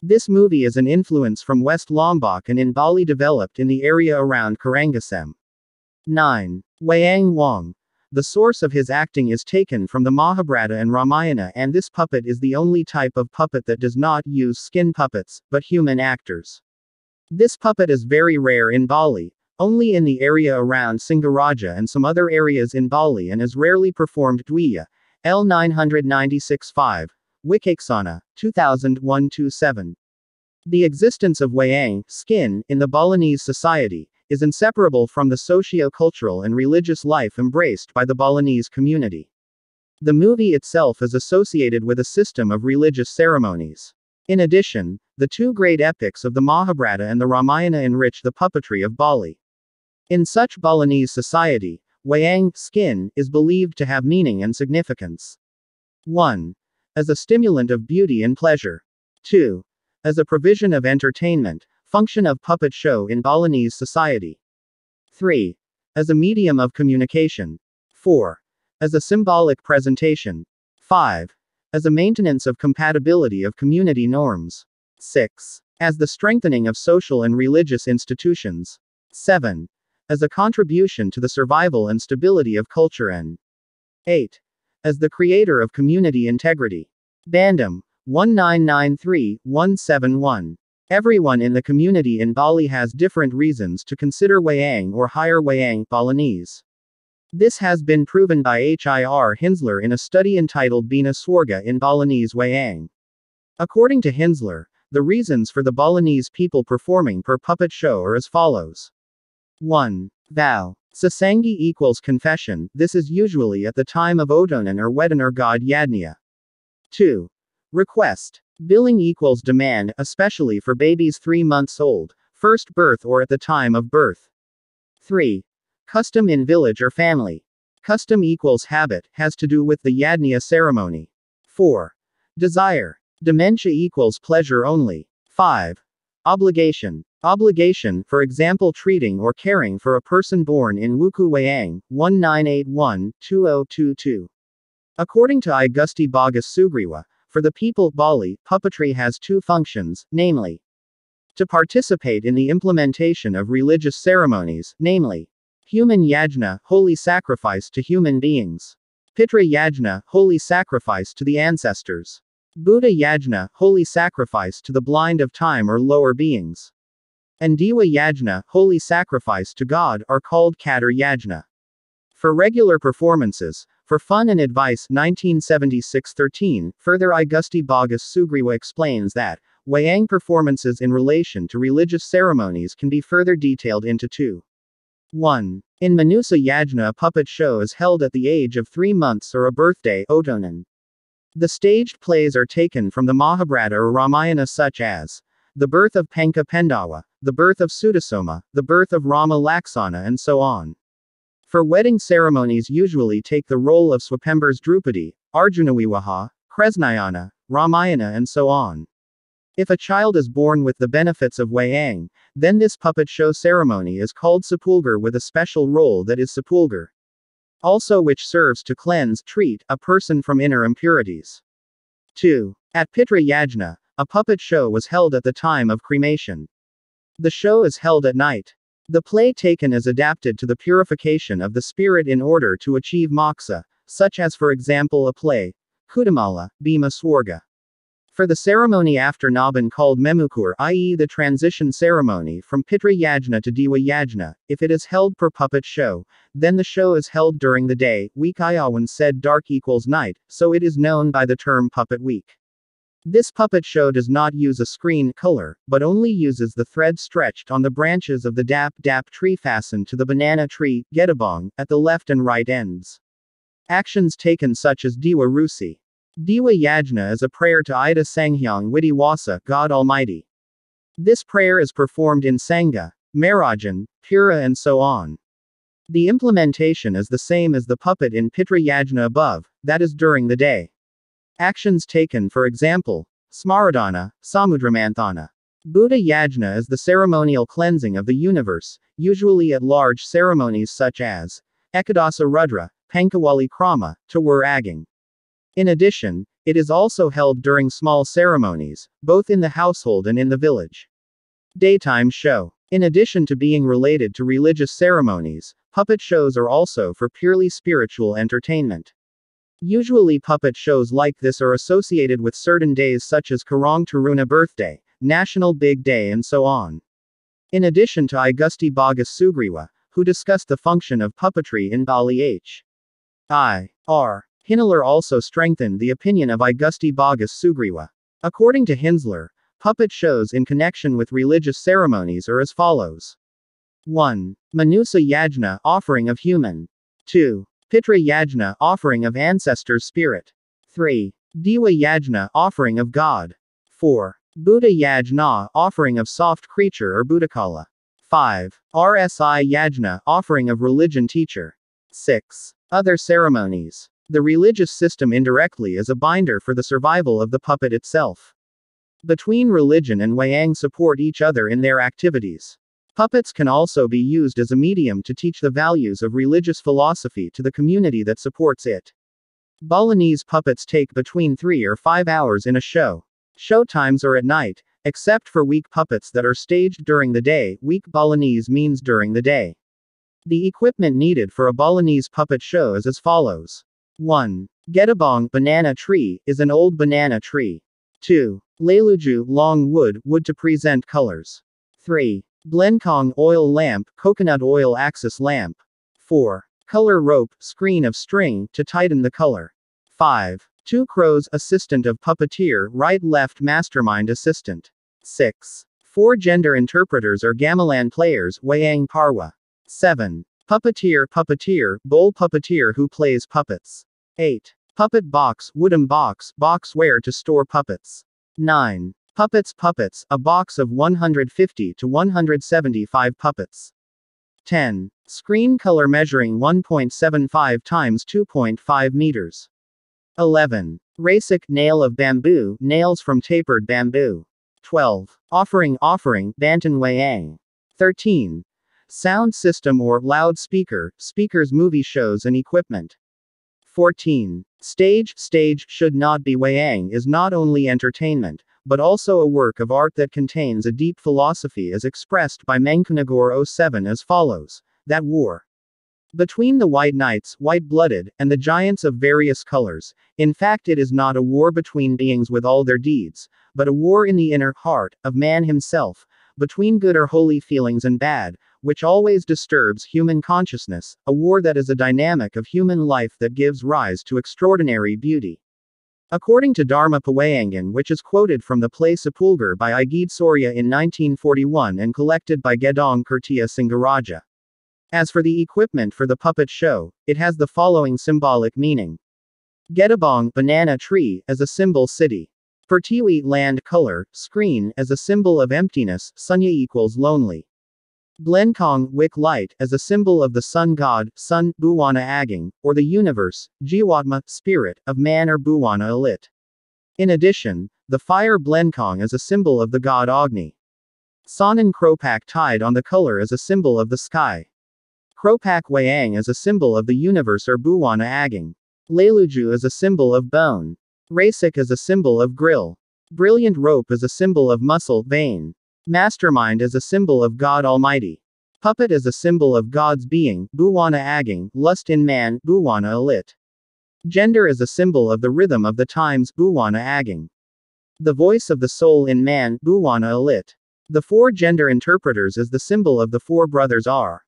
This movie is an influence from West Lombok and in Bali developed in the area around Karangasem. 9. Wayang Wong. The source of his acting is taken from the Mahabharata and Ramayana, and this puppet is the only type of puppet that does not use skin puppets, but human actors. This puppet is very rare in Bali, only in the area around Singaraja and some other areas in Bali, and is rarely performed. Dwiya, L 996-5, Wikiksana, 2001-27. The existence of Wayang, skin, in the Balinese society, is inseparable from the socio-cultural and religious life embraced by the Balinese community. The movie itself is associated with a system of religious ceremonies. In addition, the two great epics of the Mahabharata and the Ramayana enrich the puppetry of Bali. In such Balinese society, Wayang, skin, is believed to have meaning and significance. 1. As a stimulant of beauty and pleasure. 2. As a provision of entertainment, function of puppet show in Balinese society. 3. As a medium of communication. 4. As a symbolic presentation. 5. As a maintenance of compatibility of community norms. 6. As the strengthening of social and religious institutions. 7. As a contribution to the survival and stability of culture, and 8. As the creator of community integrity. Bandam, 1993-171. Everyone in the community in Bali has different reasons to consider Wayang or higher Wayang Balinese. This has been proven by H.I.R. Hinsler in a study entitled Bina Swarga in Balinese Wayang. According to Hinsler, the reasons for the Balinese people performing per puppet show are as follows. 1. Vow. Sasangi equals confession, this is usually at the time of Odonan or Wedan or God Yadnya. 2. Request. Billing equals demand, especially for babies 3 months old, first birth or at the time of birth. 3. Custom in village or family. Custom equals habit, has to do with the Yadnya ceremony. 4. Desire. Dementia equals pleasure only. 5. Obligation. Obligation, for example treating or caring for a person born in Wuku Wayang, 1981-2022. According to Igusti Bagas Sugriwa, for the people Bali, puppetry has two functions, namely, to participate in the implementation of religious ceremonies, namely, human yajna, holy sacrifice to human beings. Pitra yajna, holy sacrifice to the ancestors. Buddha yajna, holy sacrifice to the blind of time or lower beings. And Diwa yajna, holy sacrifice to God, are called Kadar yajna. For regular performances, for fun and advice 1976-13, further Igusti Bagas Sugriwa explains that, Wayang performances in relation to religious ceremonies can be further detailed into two. 1. In Manusa Yajna a puppet show is held at the age of 3 months or a birthday, Odonan. The staged plays are taken from the Mahabharata or Ramayana such as, the birth of Panka Pendawa, the birth of Sudasoma, the birth of Rama Laksana and so on. For wedding ceremonies usually take the role of Swapembers Drupadi, Arjunaviwaha, Kresnayana, Ramayana and so on. If a child is born with the benefits of Wayang, then this puppet show ceremony is called Sepulgar with a special role that is Sepulgar. Also which serves to cleanse, treat, a person from inner impurities. 2. At Pitra Yajna, a puppet show was held at the time of cremation. The show is held at night. The play taken is adapted to the purification of the spirit in order to achieve moksha, such as for example a play, Kudamala, Bhima Swarga. For the ceremony after Naban called Memukur, i.e. the transition ceremony from Pitra Yajna to Diwa Yajna, if it is held per puppet show, then the show is held during the day, week Iawan said dark equals night, so it is known by the term puppet week. This puppet show does not use a screen color, but only uses the thread stretched on the branches of the dap tree fastened to the banana tree, Gedabong, at the left and right ends. Actions taken such as Diwa Rusi. Diwa Yajna is a prayer to Ida Sanghyang Widiwasa, God Almighty. This prayer is performed in Sangha, Marajan, Pura and so on. The implementation is the same as the puppet in Pitra Yajna above, that is during the day. Actions taken for example, Smaradana, Samudramanthana. Buddha Yajna is the ceremonial cleansing of the universe, usually at large ceremonies such as Ekadasa Rudra, Pankawali Krama, Tawur Aging. In addition, It is also held during small ceremonies, both in the household and in the village. Daytime show. In addition to being related to religious ceremonies, puppet shows are also for purely spiritual entertainment. Usually puppet shows like this are associated with certain days such as Karang Taruna birthday, National Big Day and so on. In addition to I Gusti Bagus Sugriwa, who discussed the function of puppetry in Bali H.I.R. Hinler also strengthened the opinion of I Gusti Bagus Sugriwa. According to Hinsler, puppet shows in connection with religious ceremonies are as follows. 1. Manusa Yajna, offering of human. 2. Pitra Yajna, offering of ancestors' spirit. 3. Diva Yajna, offering of God. 4. Buddha Yajna, offering of soft creature or Buddhakala. 5. Rsi Yajna, offering of religion teacher. 6. Other ceremonies. The religious system indirectly is a binder for the survival of the puppet itself. Between religion and Wayang support each other in their activities. Puppets can also be used as a medium to teach the values of religious philosophy to the community that supports it. Balinese puppets take between 3 or 5 hours in a show. Show times are at night, except for weak puppets that are staged during the day. Weak Balinese means during the day. The equipment needed for a Balinese puppet show is as follows. 1. Gedabong, banana tree, is an old banana tree. 2. Leluju, long wood, wood to present colors. 3. Blenkong, oil lamp, coconut oil axis lamp. 4. Color rope, screen of string, to tighten the color. 5. 2 crows, assistant of puppeteer, right left mastermind assistant. 6. 4 gender interpreters or gamelan players, Wayang Parwa. 7. Puppeteer, bowl puppeteer who plays puppets. 8. Puppet box, wooden box, box where to store puppets. 9. Puppets, a box of 150 to 175 puppets. 10. Screen color measuring 1.75 times 2.5 meters. 11. Rasik, nail of bamboo, nails from tapered bamboo. 12. Offering, Bantan Wayang. 13. Sound system or loudspeaker, speakers movie shows and equipment. 14. Stage should not be Wayang is not only entertainment, but also a work of art that contains a deep philosophy as expressed by Mangkunagor 07 as follows, that war between the white knights, white-blooded, and the giants of various colors, in fact it is not a war between beings with all their deeds, but a war in the inner heart, of man himself, between good or holy feelings and bad, which always disturbs human consciousness, a war that is a dynamic of human life that gives rise to extraordinary beauty. According to Dharma Pawayangan, which is quoted from the play Sepulgar by Igede Surya in 1941 and collected by Gedong Kirtia Singaraja. As for the equipment for the puppet show, it has the following symbolic meaning. Gedabong, banana tree, as a symbol city. Pertiwi, land color, screen, as a symbol of emptiness, sunya equals lonely. Blenkong, wick light, as a symbol of the sun god, sun, Buwana Aging, or the universe, Jiwatma, spirit, of man or Buwana Alit. In addition, the fire Blenkong is a symbol of the god Agni. Sanan Kropak tied on the color as a symbol of the sky. Kropak Wayang is a symbol of the universe or Buwana Aging. Leluju is a symbol of bone. Rasik is a symbol of grill. Brilliant rope is a symbol of muscle, vein. Mastermind is a symbol of God Almighty. Puppet is a symbol of God's being, Buwana Aging, lust in man, Buwana Alit. Gender is a symbol of the rhythm of the times, Buwana Aging. The voice of the soul in man, Buwana Alit. The 4 gender interpreters is the symbol of the 4 brothers are.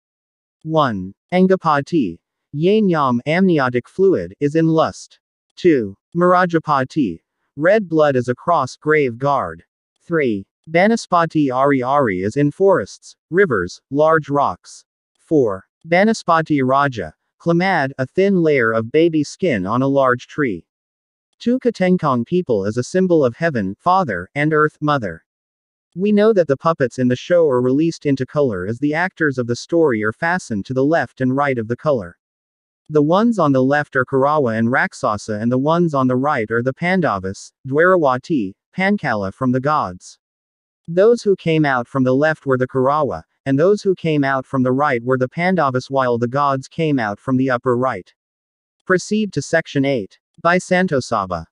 1. Angapati. Yanyam, amniotic fluid, is in lust. 2. Marajapati. Red blood is a cross, grave guard. 3. Banaspati Ari is in forests, rivers, large rocks. 4. Banaspati Raja. Klamad, a thin layer of baby skin on a large tree. 2. Katengkong people is a symbol of heaven, father, and earth, mother. We know that the puppets in the show are released into color as the actors of the story are fastened to the left and right of the color. The ones on the left are Karawa and Raksasa and the ones on the right are the Pandavas, Dwarawati, Pankala from the gods. Those who came out from the left were the Karawa, and those who came out from the right were the Pandavas while the gods came out from the upper right. Proceed to section 8. By Santo Saba.